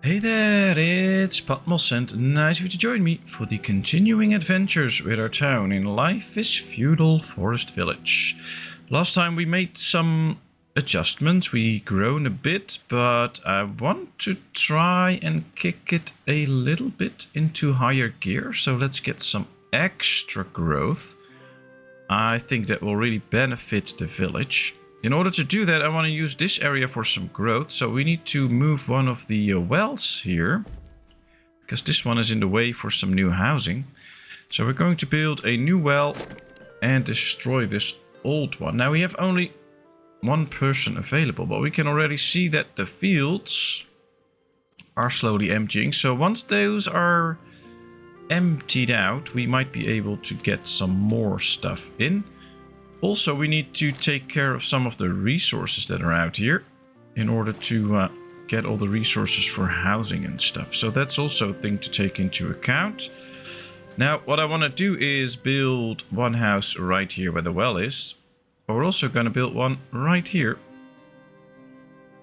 Hey there, it's Patmos and nice of you to join me for the continuing adventures with our town in Life is Feudal Forest Village. Last time we made some adjustments, we grown a bit, but I want to try and kick it a little bit into higher gear, so let's get some extra growth. I think that will really benefit the village. In order to do that, I want to use this area for some growth. So we need to move one of the wells here, because this one is in the way for some new housing. So we're going to build a new well and destroy this old one. Now we have only one person available, but we can already see that the fields are slowly emptying. So once those are emptied out, we might be able to get some more stuff in. Also, we need to take care of some of the resources that are out here in order to get all the resources for housing and stuff. So that's also a thing to take into account. Now, what I want to do is build one house right here where the well is. But we're also going to build one right here.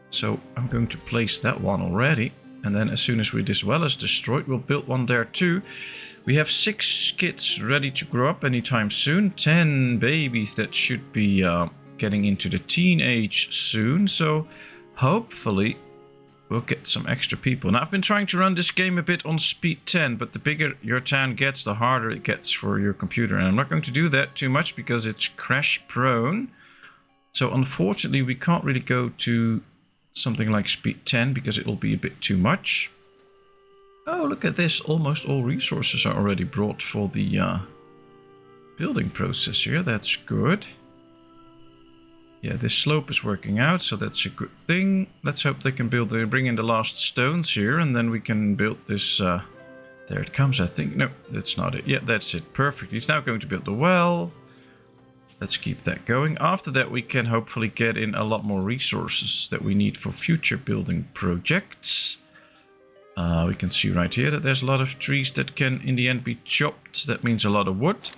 So I'm going to place that one already. And then as soon as this well is destroyed, we'll build one there too. We have 6 kids ready to grow up anytime soon. 10 babies that should be getting into the teenage soon. So hopefully we'll get some extra people. Now I've been trying to run this game a bit on speed 10. But the bigger your town gets, the harder it gets for your computer. And I'm not going to do that too much because it's crash prone. So unfortunately we can't really go to something like speed 10 because it will be a bit too much. Oh, look at this. Almost all resources are already brought for the building process here. That's good. Yeah, this slope is working out, so that's a good thing. Let's hope they can bring in the last stones here, and then we can build this. There it comes, I think. No, that's not it. Yeah, that's it. Perfect. He's now going to build the well. Let's keep that going. After that, we can hopefully get in a lot more resources that we need for future building projects. We can see right here that there's a lot of trees that can in the end be chopped. That means a lot of wood.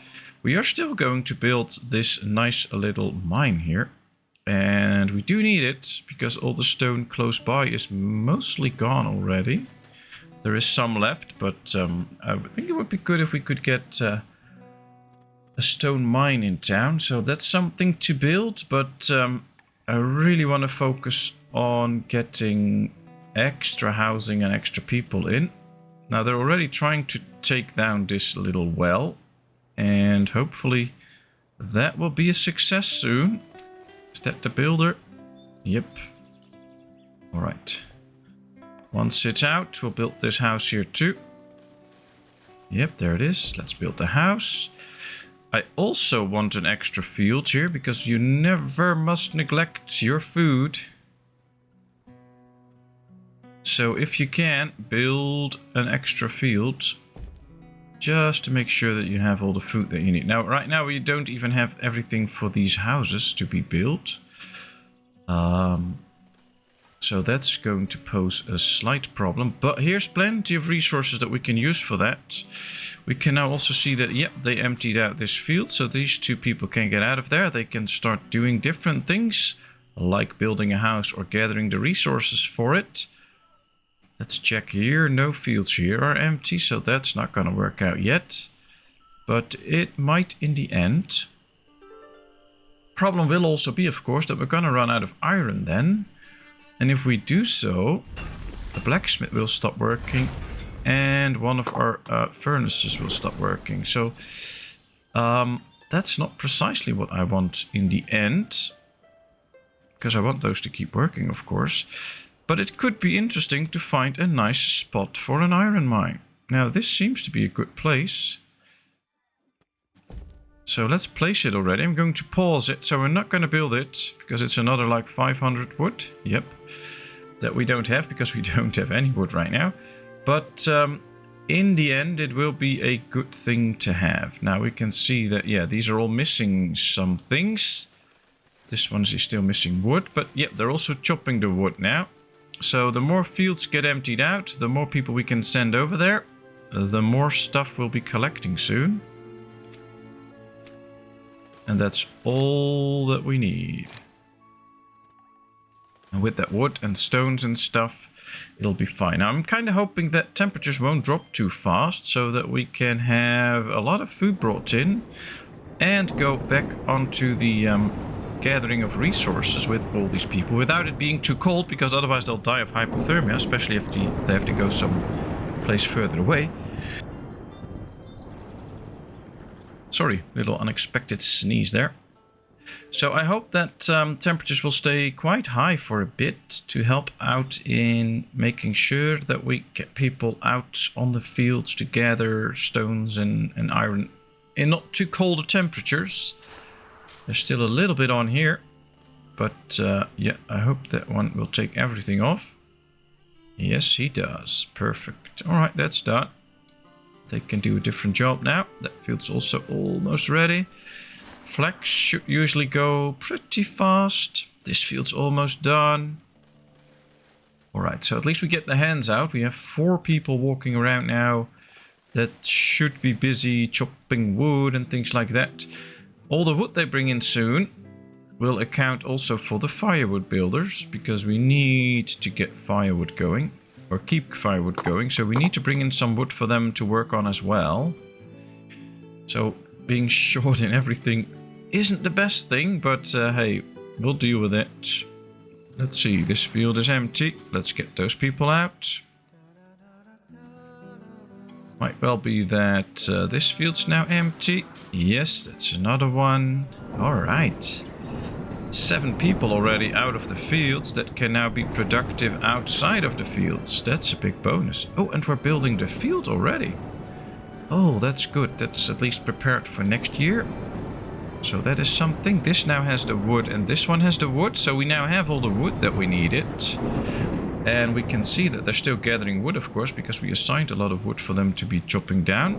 We are still going to build this nice little mine here. And we do need it because all the stone close by is mostly gone already. There is some left, but I think it would be good if we could get a stone mine in town. So that's something to build, but I really want to focus on getting extra housing and extra people in. Now they're already trying to take down this little well, and hopefully that will be a success soon. Is that the builder? Yep. Alright. Once it's out, we'll build this house here too. Yep, there it is. Let's build the house. I also want an extra field here because you never must neglect your food. So if you can, build an extra field just to make sure that you have all the food that you need. Now, right now we don't even have everything for these houses to be built. So that's going to pose a slight problem. But here's plenty of resources that we can use for that. We can now also see that, yep, they emptied out this field. So these 2 people can get out of there. They can start doing different things, like building a house or gathering the resources for it. Let's check here. No fields here are empty, so that's not going to work out yet. But it might in the end. Problem will also be, of course, that we're going to run out of iron then. And if we do so, the blacksmith will stop working and one of our furnaces will stop working. So that's not precisely what I want in the end, because I want those to keep working, of course. But it could be interesting to find a nice spot for an iron mine. Now this seems to be a good place. So let's place it already. I'm going to pause it. So we're not going to build it because it's another like 500 wood. Yep. That we don't have because we don't have any wood right now. But in the end, it will be a good thing to have. Now we can see that, yeah, these are all missing some things. This one is still missing wood. But yeah, they're also chopping the wood now. So the more fields get emptied out, the more people we can send over there, the more stuff we'll be collecting soon. And that's all that we need. And with that wood and stones and stuff, it'll be fine. Now, I'm kind of hoping that temperatures won't drop too fast so that we can have a lot of food brought in and go back onto the gathering of resources with all these people without it being too cold, because otherwise they'll die of hypothermia, especially if they have to go some place further away. Sorry, little unexpected sneeze there. So I hope that temperatures will stay quite high for a bit to help out in making sure that we get people out on the fields to gather stones and iron in not too cold temperatures. There's still a little bit on here, but yeah, I hope that one will take everything off. Yes, he does. Perfect. All right, that's done. They can do a different job now. That field's also almost ready. Flax should usually go pretty fast. This field's almost done. Alright, so at least we get the hands out. We have 4 people walking around now that should be busy chopping wood and things like that. All the wood they bring in soon will account also for the firewood builders, because we need to get firewood going, or keep firewood going. So we need to bring in some wood for them to work on as well. So being short in everything isn't the best thing, but hey, we'll deal with it. Let's see, this field is empty. Let's get those people out. Might well be that this field's now empty. Yes, that's another one. Alright. 7 people already out of the fields that can now be productive outside of the fields. That's a big bonus. Oh, and we're building the field already. Oh, that's good. That's at least prepared for next year. So that is something. This now has the wood and this one has the wood. So we now have all the wood that we needed. And we can see that they're still gathering wood, of course, because we assigned a lot of wood for them to be chopping down,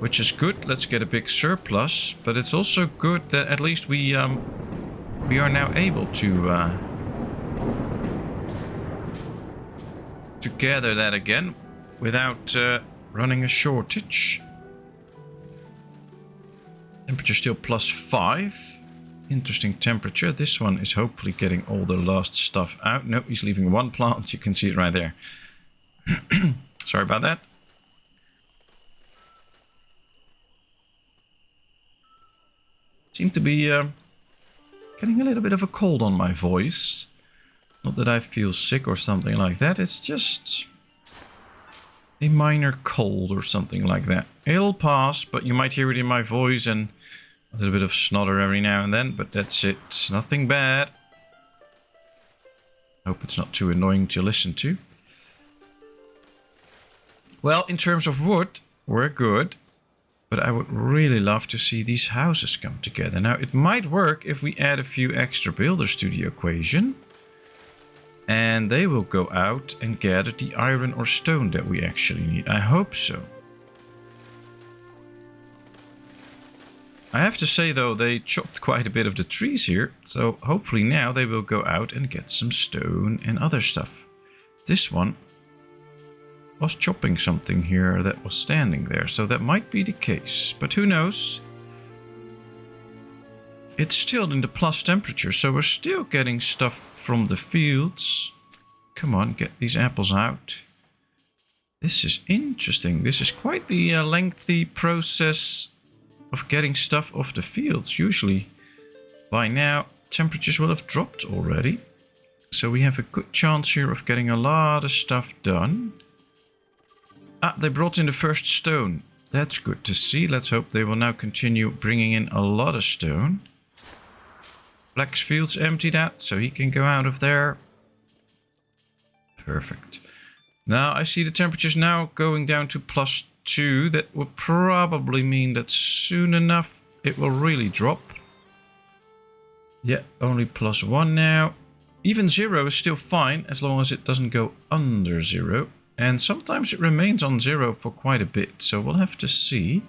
which is good. Let's get a big surplus. But it's also good that at least we are now able to gather that again without running a shortage. Temperature still +5. Interesting temperature. This one is hopefully getting all the last stuff out. Nope, he's leaving one plant. You can see it right there. Sorry about that. Seem to be getting a little bit of a cold on my voice. Not that I feel sick or something like that. It's just a minor cold or something like that. It'll pass, but you might hear it in my voice and a little bit of snother every now and then, but that's it. Nothing bad. Hope it's not too annoying to listen to. Well, in terms of wood, we're good. But I would really love to see these houses come together. Now, it might work if we add a few extra builders to the equation. And they will go out and gather the iron or stone that we actually need. I hope so. I have to say, though, they chopped quite a bit of the trees here. So hopefully now they will go out and get some stone and other stuff. This one was chopping something here that was standing there. So that might be the case. But who knows? It's still in the plus temperature. So we're still getting stuff from the fields. Come on, get these apples out. This is interesting. This is quite the lengthy process of getting stuff off the fields. Usually by now temperatures will have dropped already. So we have a good chance here of getting a lot of stuff done. Ah, they brought in the first stone. That's good to see. Let's hope they will now continue bringing in a lot of stone. Black's field's emptied out, so he can go out of there. Perfect. Now I see the temperatures now going down to +2. That will probably mean that soon enough it will really drop. Yeah, only +1 now. Even 0 is still fine as long as it doesn't go under 0. And sometimes it remains on 0 for quite a bit, so we'll have to see.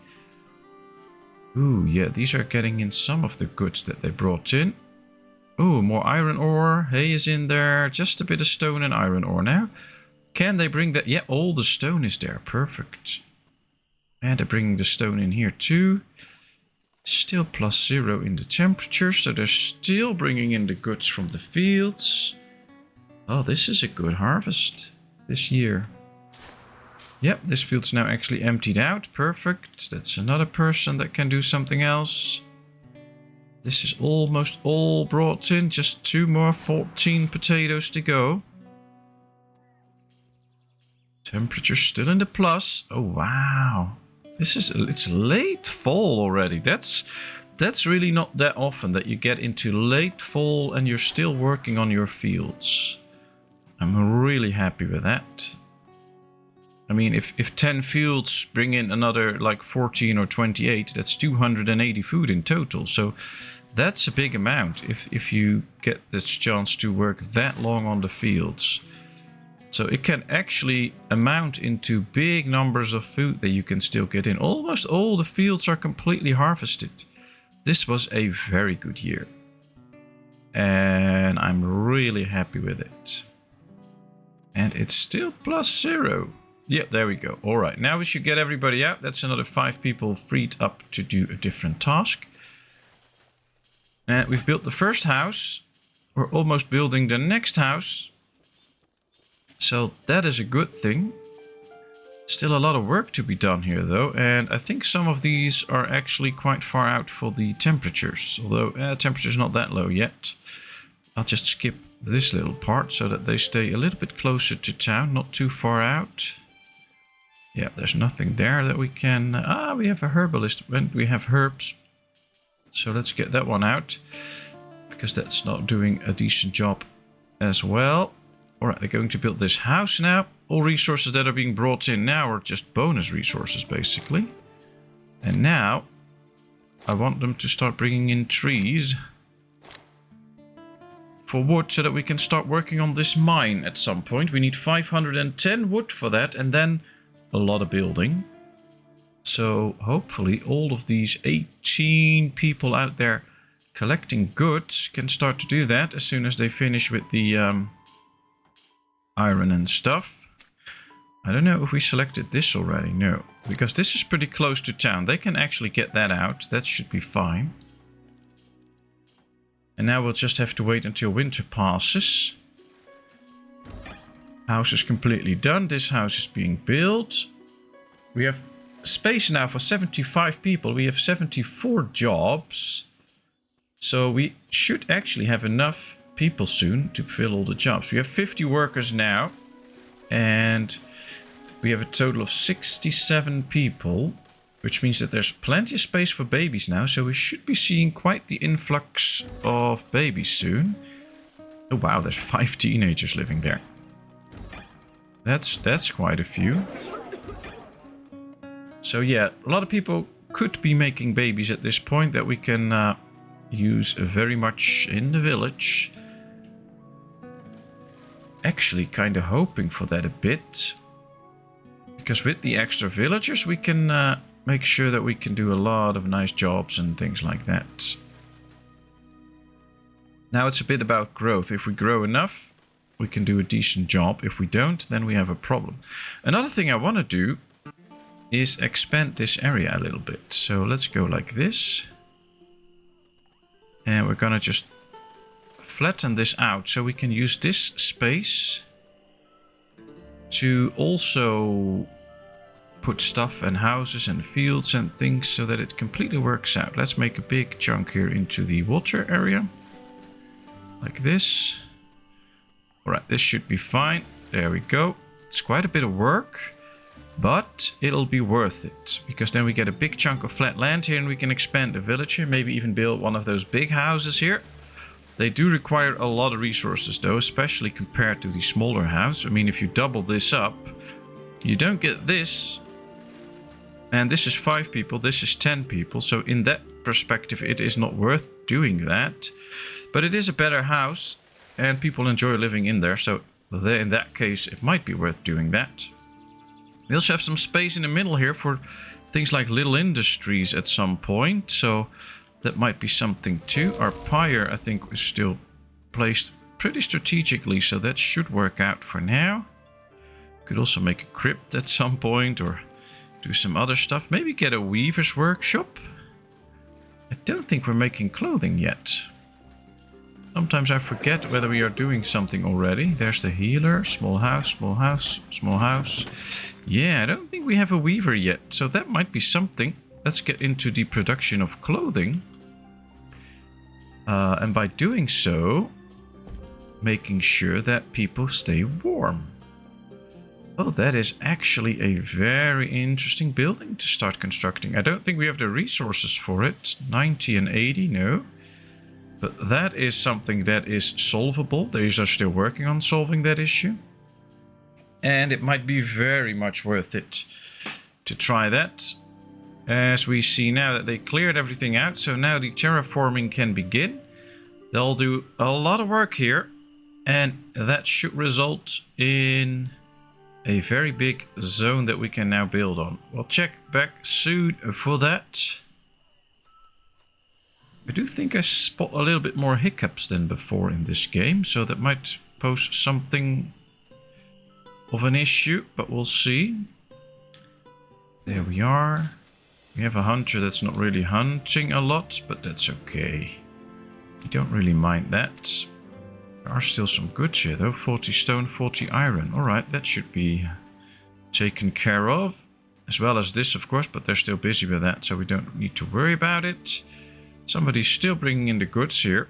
Ooh, yeah, these are getting in some of the goods that they brought in. Ooh, more iron ore. Hay is in there. Just a bit of stone and iron ore now. Can they bring that? Yeah, all the stone is there. Perfect. And they're bringing the stone in here too. Still +0 in the temperature, so they're still bringing in the goods from the fields. Oh, this is a good harvest this year. Yep, this field's now actually emptied out. Perfect. That's another person that can do something else. This is almost all brought in. Just 2 more, 14 potatoes to go. Temperature still in the plus. Oh, wow. It's late fall already. That's really not that often that you get into late fall and you're still working on your fields. I'm really happy with that. I mean, if 10 fields bring in another like 14 or 28, that's 280 food in total. So that's a big amount if you get this chance to work that long on the fields. So it can actually amount into big numbers of food that you can still get in. Almost all the fields are completely harvested. This was a very good year. And I'm really happy with it. And it's still +0. Yep, there we go. All right, now we should get everybody out. That's another 5 people freed up to do a different task. And we've built the first house. We're almost building the next house. So that is a good thing. Still a lot of work to be done here though. And I think some of these are actually quite far out for the temperatures. Although temperature's not that low yet. I'll just skip this little part so that they stay a little bit closer to town. Not too far out. Yeah, there's nothing there that we can... we have a herbalist. We have herbs. So let's get that one out. Because that's not doing a decent job as well. Alright, they're going to build this house now. All resources that are being brought in now are just bonus resources, basically. And now, I want them to start bringing in trees for wood so that we can start working on this mine at some point. We need 510 wood for that, and then a lot of building. So hopefully all of these 18 people out there collecting goods can start to do that as soon as they finish with the iron and stuff. I don't know if we selected this already. No, because this is pretty close to town. They can actually get that out. That should be fine. And now we'll just have to wait until winter passes. House is completely done. This house is being built. We have space now for 75 people. We have 74 jobs. So we should actually have enough people soon to fill all the jobs. We have 50 workers now. And we have a total of 67 people. Which means that there's plenty of space for babies now. So we should be seeing quite the influx of babies soon. Oh wow, there's 5 teenagers living there. That's quite a few. So yeah, a lot of people could be making babies at this point that we can use very much in the village. Actually kind of hoping for that a bit. Because with the extra villagers we can make sure that we can do a lot of nice jobs and things like that. Now it's a bit about growth. If we grow enough, we can do a decent job. If we don't, then we have a problem. Another thing I want to do is expand this area a little bit. So let's go like this. And we're going to just flatten this out so we can use this space to also put stuff and houses and fields and things so that it completely works out. Let's make a big chunk here into the water area. Like this. Alright, this should be fine. There we go. It's quite a bit of work, but it'll be worth it. Because then we get a big chunk of flat land here and we can expand the village here. Maybe even build one of those big houses here. They do require a lot of resources though, especially compared to the smaller house. I mean, if you double this up, you don't get this. And this is 5 people, this is 10 people. So in that perspective, it is not worth doing that. But it is a better house and people enjoy living in there. So in that case, it might be worth doing that. We also have some space in the middle here for things like little industries at some point. So that might be something too. Our pyre, I think, is still placed pretty strategically. So that should work out for now. Could also make a crypt at some point or do some other stuff. Maybe get a weaver's workshop. I don't think we're making clothing yet. Sometimes I forget whether we are doing something already. There's the healer. Small house, small house, small house. Yeah, I don't think we have a weaver yet. So that might be something. Let's get into the production of clothing. And by doing so, making sure that people stay warm. Oh, that is actually a very interesting building to start constructing. I don't think we have the resources for it. 90 and 80, no. But that is something that is solvable. They are still working on solving that issue. And it might be very much worth it to try that. As we see now that they cleared everything out. So now the terraforming can begin. They'll do a lot of work here. And that should result in a very big zone that we can now build on. We'll check back soon for that. I do think I spot a little bit more hiccups than before in this game, so that might pose something of an issue, but we'll see. There we are. We have a hunter that's not really hunting a lot, but that's okay. We don't really mind that. There are still some goods here though. 40 stone, 40 iron. Alright, that should be taken care of. As well as this, of course, but they're still busy with that, so we don't need to worry about it. Somebody's still bringing in the goods here.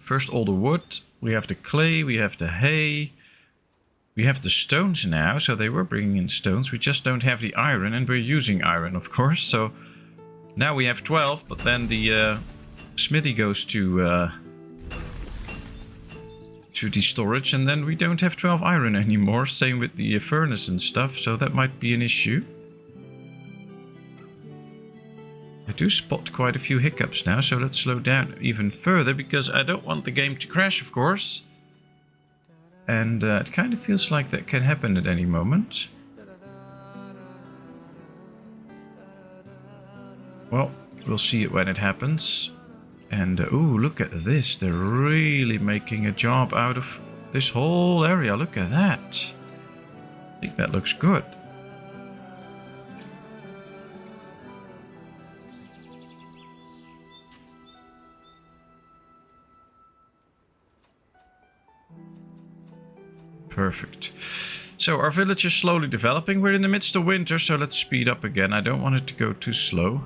First all the wood. We have the clay, we have the hay. We have the stones now, so they were bringing in stones. We just don't have the iron, and we're using iron, of course. So now we have 12, but then the smithy goes to the storage, and then we don't have 12 iron anymore. Same with the furnace and stuff, so that might be an issue. I do spot quite a few hiccups now, so let's slow down even further, because I don't want the game to crash, of course. And it kind of feels like that can happen at any moment. Well, we'll see it when it happens. And, ooh, look at this. They're really making a job out of this whole area. Look at that. I think that looks good. Perfect. So our village is slowly developing. We're in the midst of winter, so let's speed up again. I don't want it to go too slow.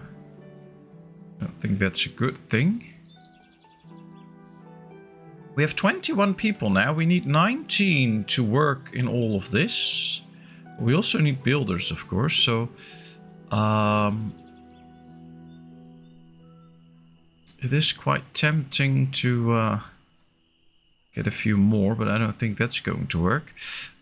I don't think that's a good thing. We have 21 people now. We need 19 to work in all of this. We also need builders, of course. So it is quite tempting to get a few more, but I don't think that's going to work.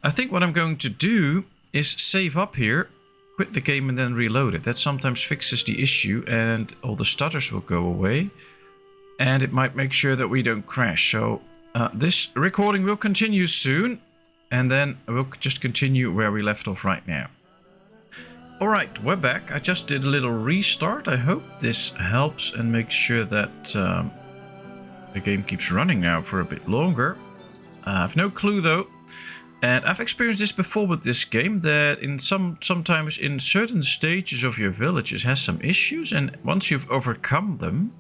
I think what I'm going to do is save up here, quit the game, and then reload it. That sometimes fixes the issue, and all the stutters will go away. And it might make sure that we don't crash. So this recording will continue soon, and then we'll just continue where we left off right now. Alright, we're back. I just did a little restart. I hope this helps and makes sure that the game keeps running now for a bit longer. I have no clue though. And I've experienced this before with this game, that in sometimes in certain stages of your village it has some issues, and once you've overcome them,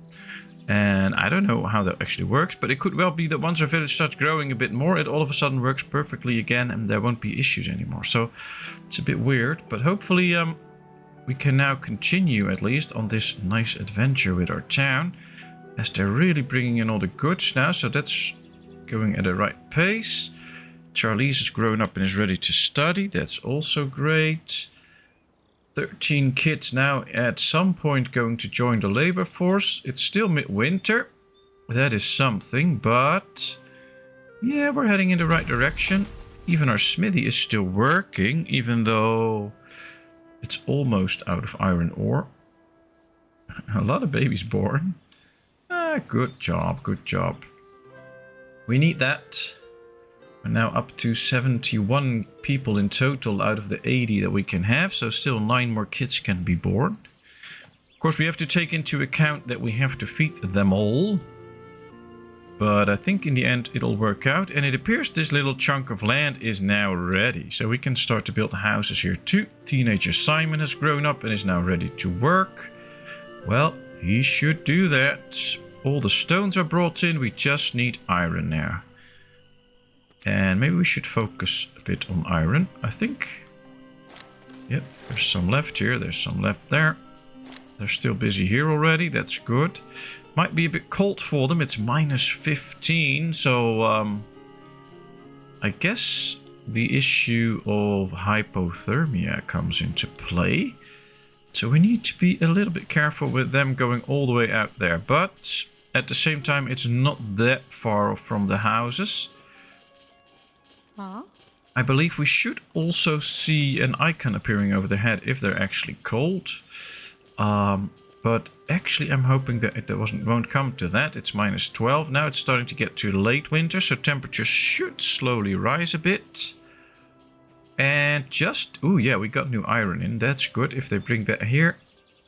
and I don't know how that actually works, but it could well be that once our village starts growing a bit more, it all of a sudden works perfectly again and there won't be issues anymore. So it's a bit weird, but hopefully we can now continue at least on this nice adventure with our town, as they're really bringing in all the goods now, so that's going at the right pace. Charlize has grown up and is ready to study. That's also great. 13 kids now at some point going to join the labor force. It's still midwinter. That is something, but yeah, we're heading in the right direction. Even our smithy is still working, even though it's almost out of iron ore. A lot of babies born. Good job, good job. We need that. We're now up to 71 people in total out of the 80 that we can have, so still 9 more kids can be born. Of course, we have to take into account that we have to feed them all. But I think in the end it'll work out, and it appears this little chunk of land is now ready. So we can start to build houses here too. Teenager Simon has grown up and is now ready to work. Well, he should do that. all the stones are brought in. We just need iron now. And maybe we should focus a bit on iron, I think. Yep, there's some left here. There's some left there. They're still busy here already. That's good. Might be a bit cold for them. It's minus 15. So I guess the issue of hypothermia comes into play. So we need to be a little bit careful with them going all the way out there. But at the same time, it's not that far from the houses. Huh? I believe we should also see an icon appearing over their head if they're actually cold. But actually I'm hoping that it won't come to that. It's minus 12. Now it's starting to get to late winter, so temperatures should slowly rise a bit. And just... oh yeah, we got new iron in. That's good. If they bring that here,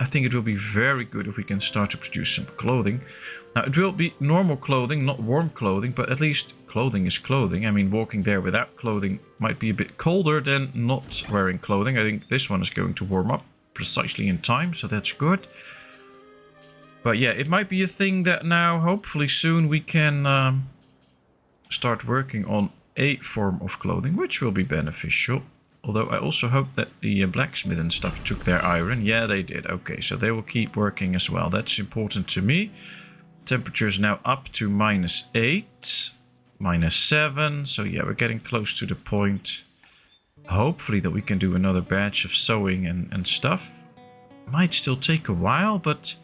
I think it will be very good if we can start to produce some clothing. Now it will be normal clothing, not warm clothing, but at least clothing is clothing. I mean, walking there without clothing might be a bit colder than not wearing clothing. I think this one is going to warm up precisely in time, so that's good. But yeah, it might be a thing that now, hopefully soon, we can start working on a form of clothing, which will be beneficial. Although I also hope that the blacksmith and stuff took their iron. Yeah, they did. Okay, so they will keep working as well. That's important to me. Temperature is now up to minus 8, minus 7. So yeah, we're getting close to the point. Hopefully that we can do another batch of sewing and stuff. Might still take a while, but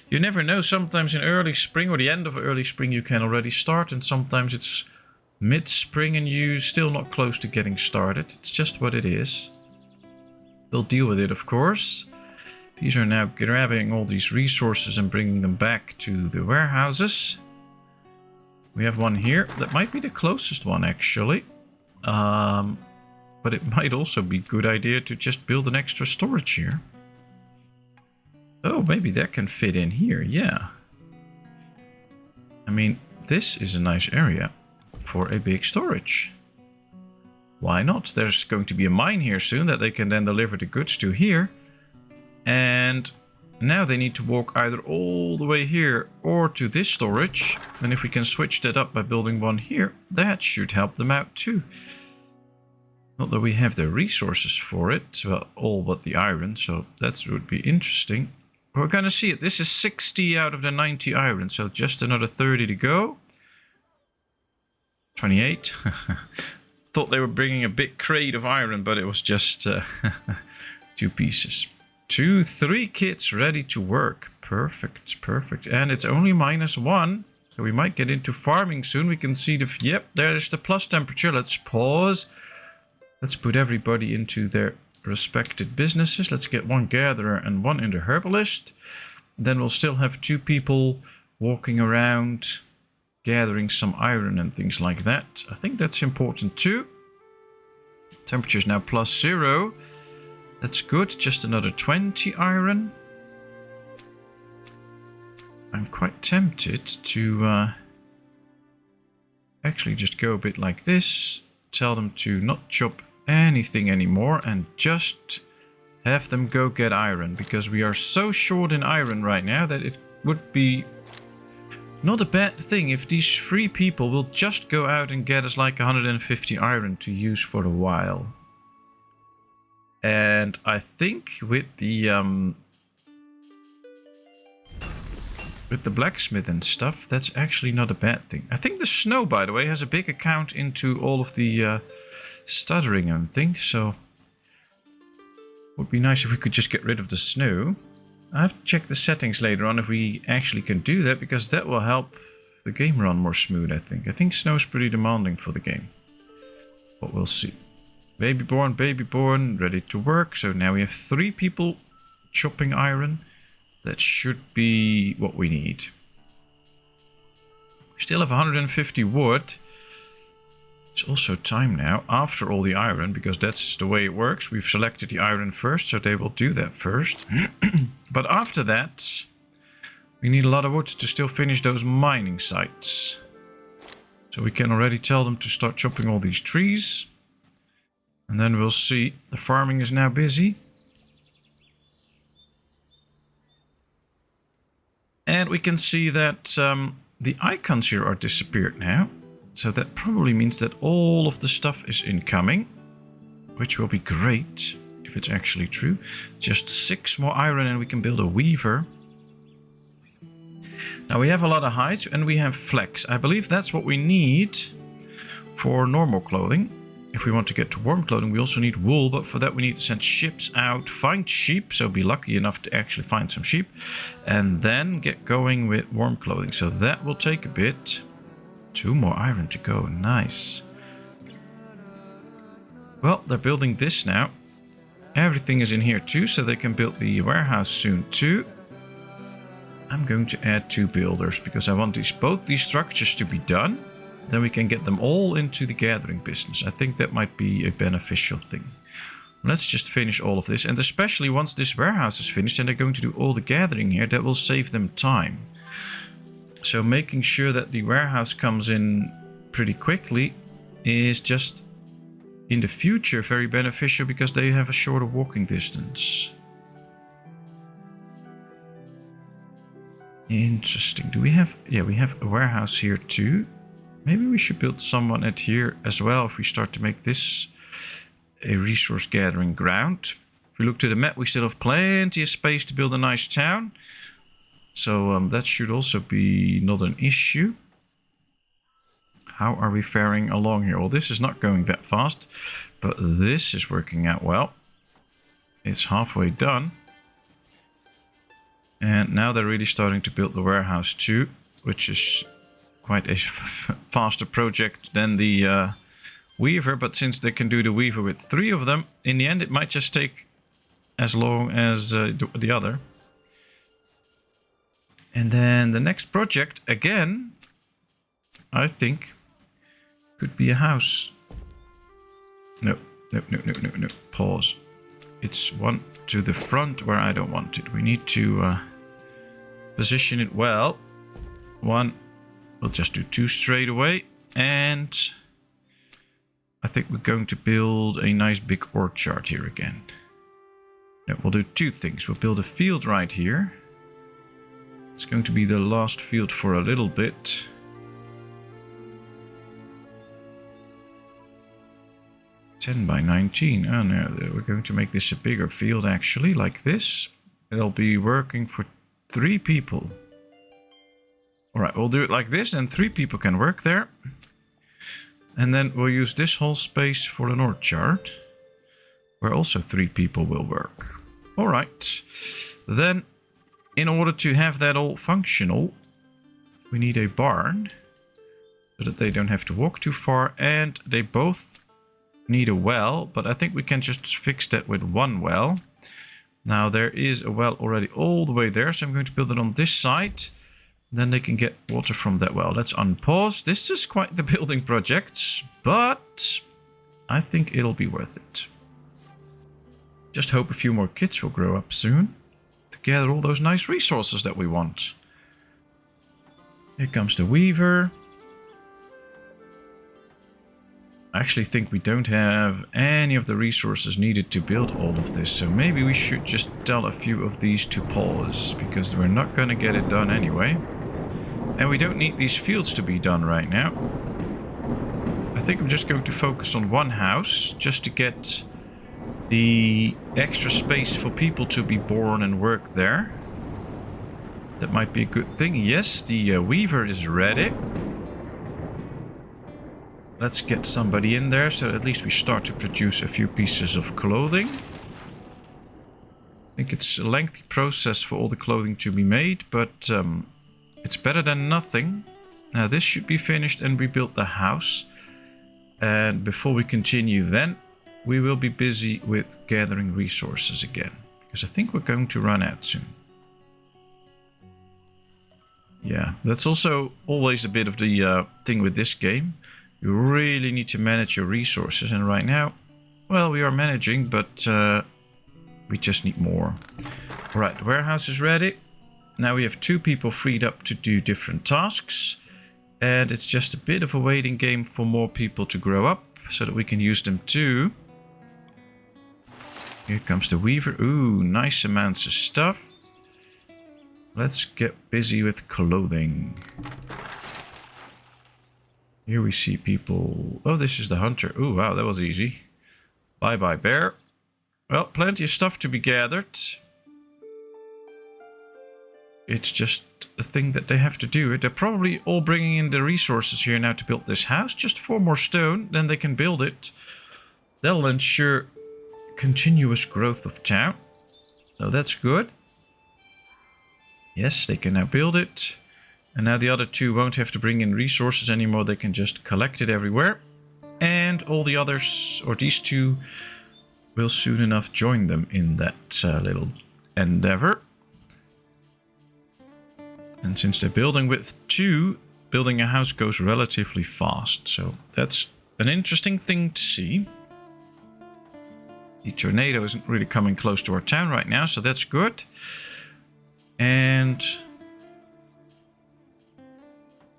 you never know. Sometimes in early spring or the end of early spring you can already start, and sometimes it's mid-spring and you still not close to getting started. It's just what it is. We'll deal with it, of course. These are now grabbing all these resources and bringing them back to the warehouses. We have one here. That might be the closest one, actually. But it might also be a good idea to just build an extra storage here. Oh, maybe that can fit in here. Yeah. I mean, this is a nice area for a big storage. Why not? There's going to be a mine here soon that they can then deliver the goods to here. And now they need to walk either all the way here or to this storage. And if we can switch that up by building one here, that should help them out too. Not that we have the resources for it, well, all but the iron, so that would be interesting. We're gonna see it. This is 60 out of the 90 iron, so just another 30 to go. 28. Thought they were bringing a big crate of iron, but it was just 2 pieces. 2, 3 kits ready to work. Perfect, perfect. And it's only minus 1, so we might get into farming soon. We can see the... yep, there's the plus temperature. Let's pause. Let's put everybody into their respected businesses. Let's get 1 gatherer and 1 in the herbalist. Then we'll still have 2 people walking around gathering some iron and things like that. I think that's important too. Temperature is now plus 0. That's good. Just another 20 iron. I'm quite tempted to actually just go a bit like this. Tell them to not chop anything anymore and just have them go get iron, because we are so short in iron right now that it would be not a bad thing if these 3 people will just go out and get us like 150 iron to use for a while. And I think with the blacksmith and stuff, that's actually not a bad thing. I think the snow, by the way, has a big account into all of the stuttering and things, so it would be nice if we could just get rid of the snow. I have to check the settings later on if we actually can do that, because that will help the game run more smooth, I think. I think snow's pretty demanding for the game, but we'll see. Baby born, ready to work. So now we have 3 people chopping iron. That should be what we need. We still have 150 wood. It's also time now, after all the iron, because that's the way it works. We've selected the iron first, so they will do that first. But after that, we need a lot of wood to still finish those mining sites. So we can already tell them to start chopping all these trees. And then we'll see. The farming is now busy. And we can see that the icons here are disappeared now. So that probably means that all of the stuff is incoming, which will be great if it's actually true. Just 6 more iron and we can build a weaver. Now we have a lot of hides and we have flex. I believe that's what we need for normal clothing. If we want to get to warm clothing, we also need wool, but for that we need to send ships out, find sheep, so be lucky enough to actually find some sheep, and then get going with warm clothing. So that will take a bit. 2 more iron to go, nice. Well, they're building this now. Everything is in here too, so they can build the warehouse soon too. I'm going to add 2 builders because I want both these structures to be done. Then we can get them all into the gathering business. I think that might be a beneficial thing. Let's just finish all of this. And especially once this warehouse is finished and they're going to do all the gathering here, that will save them time. So making sure that the warehouse comes in pretty quickly is just in the future very beneficial because they have a shorter walking distance. Interesting. Do we have... Yeah, we have a warehouse here too. Maybe we should build someone at here as well if we start to make this a resource gathering ground. If we look to the map, we still have plenty of space to build a nice town. So that should also be not an issue. How are we faring along here? Well, this is not going that fast, but this is working out well. It's halfway done. And now they're really starting to build the warehouse too, which is quite a faster project than the weaver, but since they can do the weaver with 3 of them, in the end it might just take as long as the other. And then the next project, again, I think, could be a house. No. Pause. It's one to the front where I don't want it. We need to position it well. 1. We'll just do 2 straight away. And I think we're going to build a nice big orchard here again. Yeah, we'll do 2 things. We'll build a field right here. It's going to be the last field for a little bit. (10 by 19). Oh no, we're going to make this a bigger field actually, like this. It'll be working for 3 people. Alright, we'll do it like this, and 3 people can work there. And then we'll use this whole space for an orchard, where also 3 people will work. Alright, then in order to have that all functional, we need a barn, so that they don't have to walk too far, and they both need a well, but I think we can just fix that with 1 well. Now there is a well already all the way there, so I'm going to build it on this side. Then they can get water from that well. Let's unpause. This is quite the building project, but I think it'll be worth it. Just hope a few more kids will grow up soon to gather all those nice resources that we want. Here comes the weaver. I actually think we don't have any of the resources needed to build all of this, so maybe we should just tell a few of these to pause, because we're not going to get it done anyway. And we don't need these fields to be done right now. I think I'm just going to focus on 1 house, just to get the extra space for people to be born and work there. That might be a good thing. Yes, the weaver is ready. Let's get somebody in there, so at least we start to produce a few pieces of clothing. I think it's a lengthy process for all the clothing to be made, but it's better than nothing. Now this should be finished and we built the house. And before we continue then, we will be busy with gathering resources again, because I think we're going to run out soon. Yeah, that's also always a bit of the thing with this game. You really need to manage your resources, and right now, well, we are managing, but we just need more. Alright, the warehouse is ready. Now we have 2 people freed up to do different tasks, and it's just a bit of a waiting game for more people to grow up, so that we can use them too. Here comes the weaver. Ooh, nice amounts of stuff. Let's get busy with clothing. Here we see people. Oh, this is the hunter. Oh, wow, that was easy. Bye-bye, bear. Well, plenty of stuff to be gathered. It's just a thing that they have to do. They're probably all bringing in the resources here now to build this house. Just 4 more stone, then they can build it. That'll ensure continuous growth of town. So that's good. Yes, they can now build it. And now the other 2 won't have to bring in resources anymore. They can just collect it everywhere. And all the others, or these 2, will soon enough join them in that little endeavor. And since they're building with 2, building a house goes relatively fast. So that's an interesting thing to see. The tornado isn't really coming close to our town right now, so that's good. And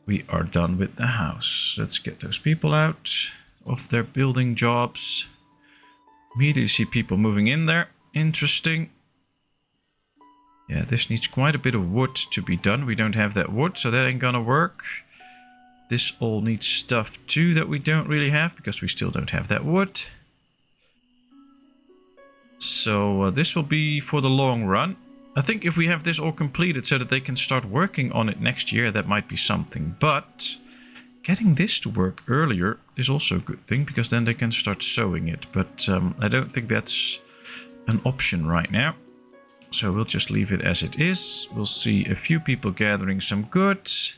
we are done with the house. Let's get those people out of their building jobs. Immediately see people moving in there. Interesting. Yeah, this needs quite a bit of wood to be done. We don't have that wood, so that ain't gonna work. This all needs stuff too that we don't really have, because we still don't have that wood. So this will be for the long run. I think if we have this all completed so that they can start working on it next year, that might be something. But getting this to work earlier is also a good thing, because then they can start sowing it. But I don't think that's an option right now. So we'll just leave it as it is. We'll see a few people gathering some goods.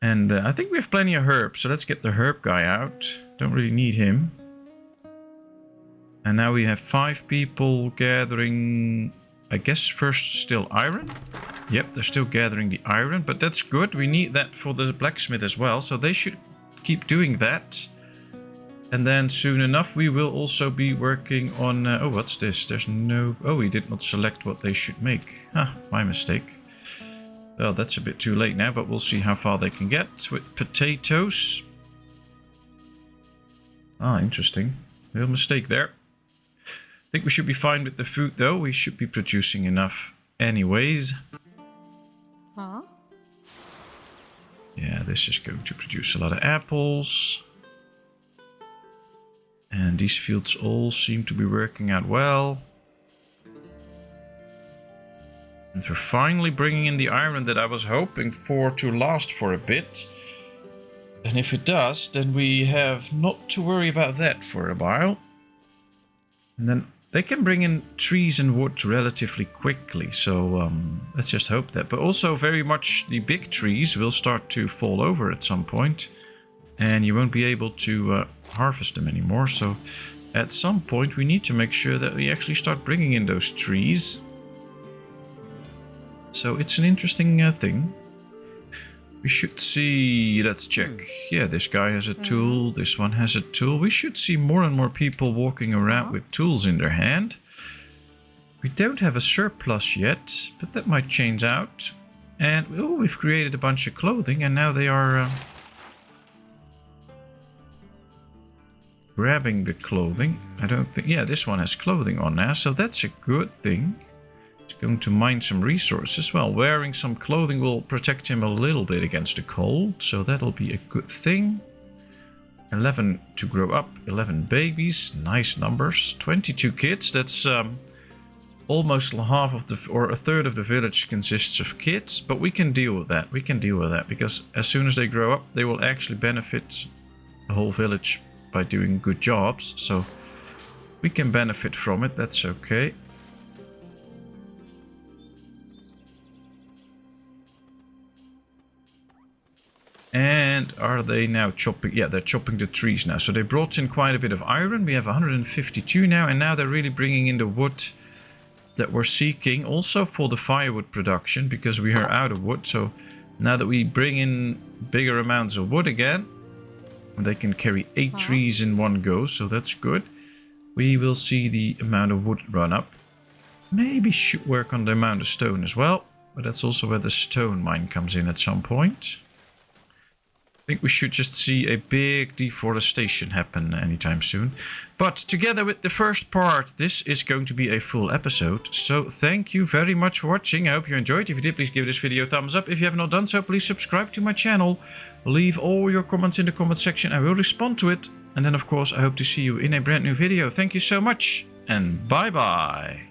And I think we have plenty of herbs, so let's get the herb guy out. Don't really need him. And now we have 5 people gathering, I guess first still iron. Yep, they're still gathering the iron, but that's good. We need that for the blacksmith as well, so they should keep doing that. And then soon enough we will also be working on... oh, what's this? There's no... Oh, we did not select what they should make. Ah, my mistake. Well, that's a bit too late now, but we'll see how far they can get with potatoes. Ah, interesting. Real mistake there. I think we should be fine with the food, though. We should be producing enough anyways. Huh? Yeah, this is going to produce a lot of apples. And these fields all seem to be working out well. And we're finally bringing in the iron that I was hoping for to last for a bit. And if it does, then we have not to worry about that for a while. And then they can bring in trees and wood relatively quickly, so let's just hope that. But also very much the big trees will start to fall over at some point, and you won't be able to harvest them anymore. So at some point we need to make sure that we actually start bringing in those trees. So it's an interesting thing. We should see, let's check. Yeah, this guy has a tool, this one has a tool. We should see more and more people walking around with tools in their hand. We don't have a surplus yet, but that might change out. And oh, we've created a bunch of clothing, and now they are grabbing the clothing. I don't think, yeah, this one has clothing on now, so that's a good thing. Going to mine some resources. Well, wearing some clothing will protect him a little bit against the cold, so that'll be a good thing. 11 to grow up, 11 babies, nice numbers. 22 kids, that's almost half of the, or a third of the village consists of kids, but we can deal with that. We can deal with that, because as soon as they grow up, they will actually benefit the whole village by doing good jobs, so we can benefit from it, that's okay. And are they now chopping? Yeah, they're chopping the trees now. So they brought in quite a bit of iron. We have 152 now. And now they're really bringing in the wood that we're seeking. Also for the firewood production, because we are out of wood. So now that we bring in bigger amounts of wood again, they can carry 8 trees in one go. So that's good. We will see the amount of wood run up. Maybe should work on the amount of stone as well. But that's also where the stone mine comes in at some point. think we should just see a big deforestation happen anytime soon. But together with the first part, this is going to be a full episode. So thank you very much for watching. I hope you enjoyed. If you did, please give this video a thumbs up. If you have not done so, please subscribe to my channel. Leave all your comments in the comment section. I will respond to it. And then, of course, I hope to see you in a brand new video. Thank you so much, and bye-bye.